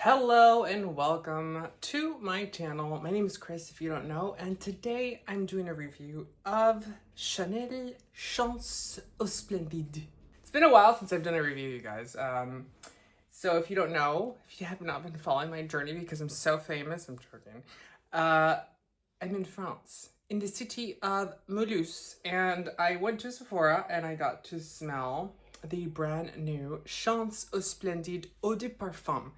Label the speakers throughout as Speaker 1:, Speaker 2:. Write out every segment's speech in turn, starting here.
Speaker 1: Hello and welcome to my channel. My name is Chris, if you don't know, and today I'm doing a review of Chanel Chance Eau Splendide. It's been a while since I've done a review, you guys. So if you don't know, if you have not been following my journey because I'm so famous, I'm joking. I'm in France, in the city of Mulhouse, and I went to Sephora and I got to smell the brand new Chance Eau Splendide Eau de Parfum.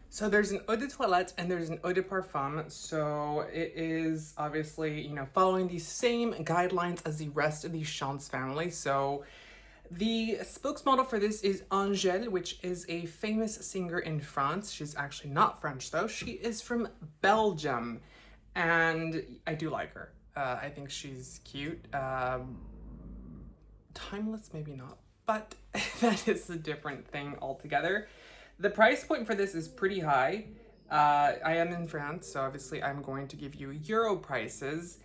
Speaker 1: So there's an eau de toilette and there's an eau de parfum. So it is obviously, following the same guidelines as the rest of the Chance family. So the spokesmodel for this is Angèle, which is a famous singer in France. She's actually not French though. She is from Belgium and I do like her. I think she's cute. Timeless, maybe not, but that is a different thing altogether. The price point for this is pretty high. I am in France, so obviously I'm going to give you Euro prices.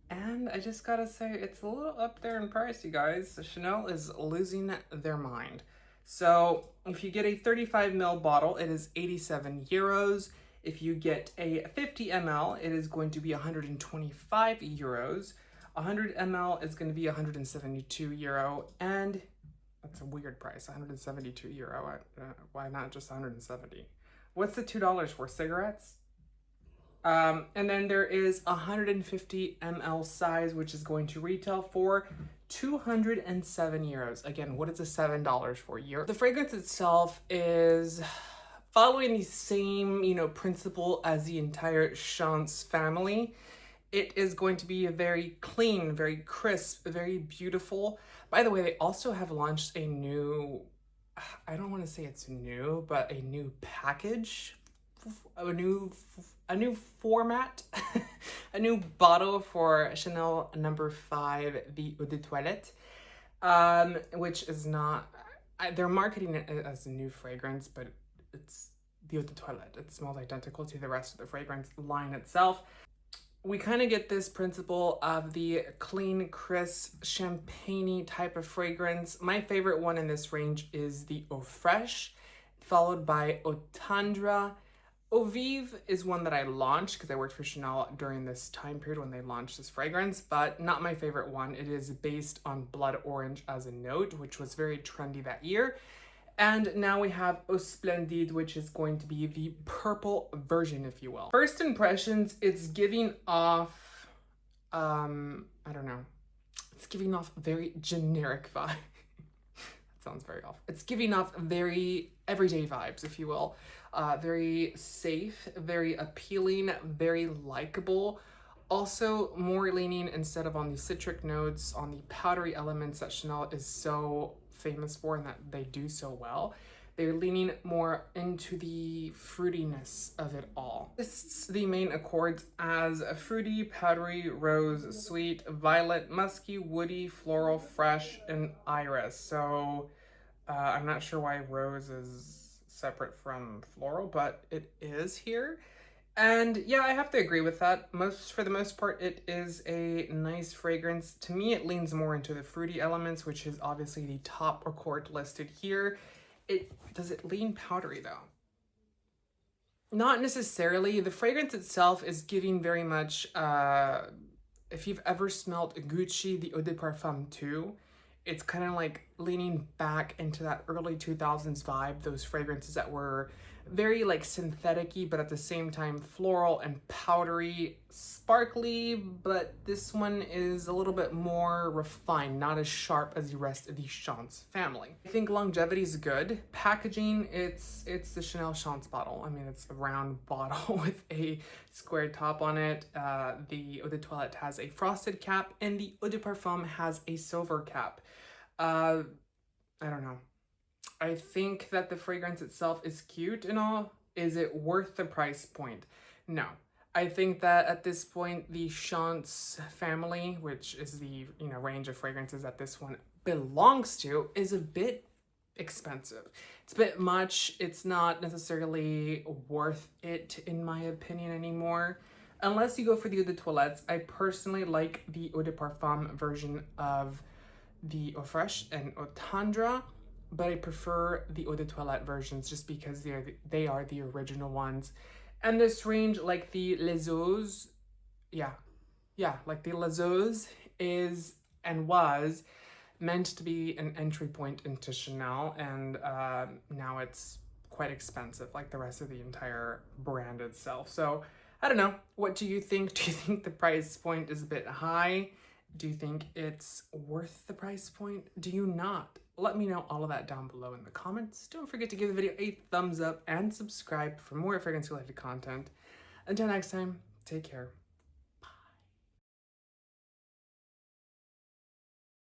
Speaker 1: And I just gotta say, it's a little up there in price, you guys. Chanel is losing their mind. So if you get a 35 ml bottle, it is 87 euros. If you get a 50 ml, it is going to be 125 euros. 100 ml is going to be 172 euro. And that's a weird price, 172 euro. Why not just 170? What's the $2 for? Cigarettes? And then there is 150 ml size, which is going to retail for 207 euros. Again, what is a $7 for euro? The fragrance itself is following the same, principle as the entire Chance family. It is going to be a very clean, very crisp, very beautiful. By the way, they also have launched a new, I don't want to say it's new, but a new package, a new format, a new bottle for Chanel number 5, the Eau de Toilette, which is not, they're marketing it as a new fragrance, but it's the Eau de Toilette. It smells identical to the rest of the fragrance line itself. We kind of get this principle of the clean, crisp, champagne-y type of fragrance. My favorite one in this range is the Eau Fraiche, followed by Eau Tendre. Eau Vive is one that I launched because I worked for Chanel during this time period when they launched this fragrance, but not my favorite one. It is based on blood orange as a note, which was very trendy that year. And now we have Eau Splendide, which is going to be the purple version, if you will. First impressions, it's giving off, I don't know. It's giving off very generic vibe. That sounds very off. It's giving off very everyday vibes, if you will. Very safe, very appealing, very likable. Also more leaning, instead of on the citric notes, on the powdery elements that Chanel is so famous for and that they do so well. They're leaning more into the fruitiness of it all. Lists the main accords as a fruity, powdery, rose, sweet, violet, musky, woody, floral, fresh, and iris. So I'm not sure why rose is separate from floral, but it is here. And yeah, I have to agree with that. For the most part, it is a nice fragrance. To me, it leans more into the fruity elements, which is obviously the top accord listed here. Does it lean powdery though? Not necessarily. The fragrance itself is giving very much, if you've ever smelled Gucci, the Eau de Parfum 2, it's kind of like leaning back into that early 2000s vibe, those fragrances that were very like synthetic-y, but at the same time floral and powdery, sparkly, but this one is a little bit more refined, not as sharp as the rest of the Chance family. I think longevity is good. Packaging, it's the Chanel Chance bottle. I mean, it's a round bottle with a square top on it. The Eau de Toilette has a frosted cap and the Eau de Parfum has a silver cap. I don't know. I think that the fragrance itself is cute and all. Is it worth the price point? No. I think that at this point, the Chance family, which is the range of fragrances that this one belongs to, is a bit expensive. It's a bit much. It's not necessarily worth it, in my opinion, anymore. Unless you go for the Eau de Toilettes. I personally like the Eau de Parfum version of the Eau Fraiche and Eau Tendre. but I prefer the Eau de Toilette versions just because they are the original ones. And this range, like the Les Eaux, like the Les Eaux is and was meant to be an entry point into Chanel, and now it's quite expensive, like the rest of the entire brand itself. So I don't know. What do you think? Do you think the price point is a bit high? Do you think it's worth the price point? Do you not? Let me know all of that down below in the comments. Don't forget to give the video a thumbs up and subscribe for more fragrance related content. Until next time, take care.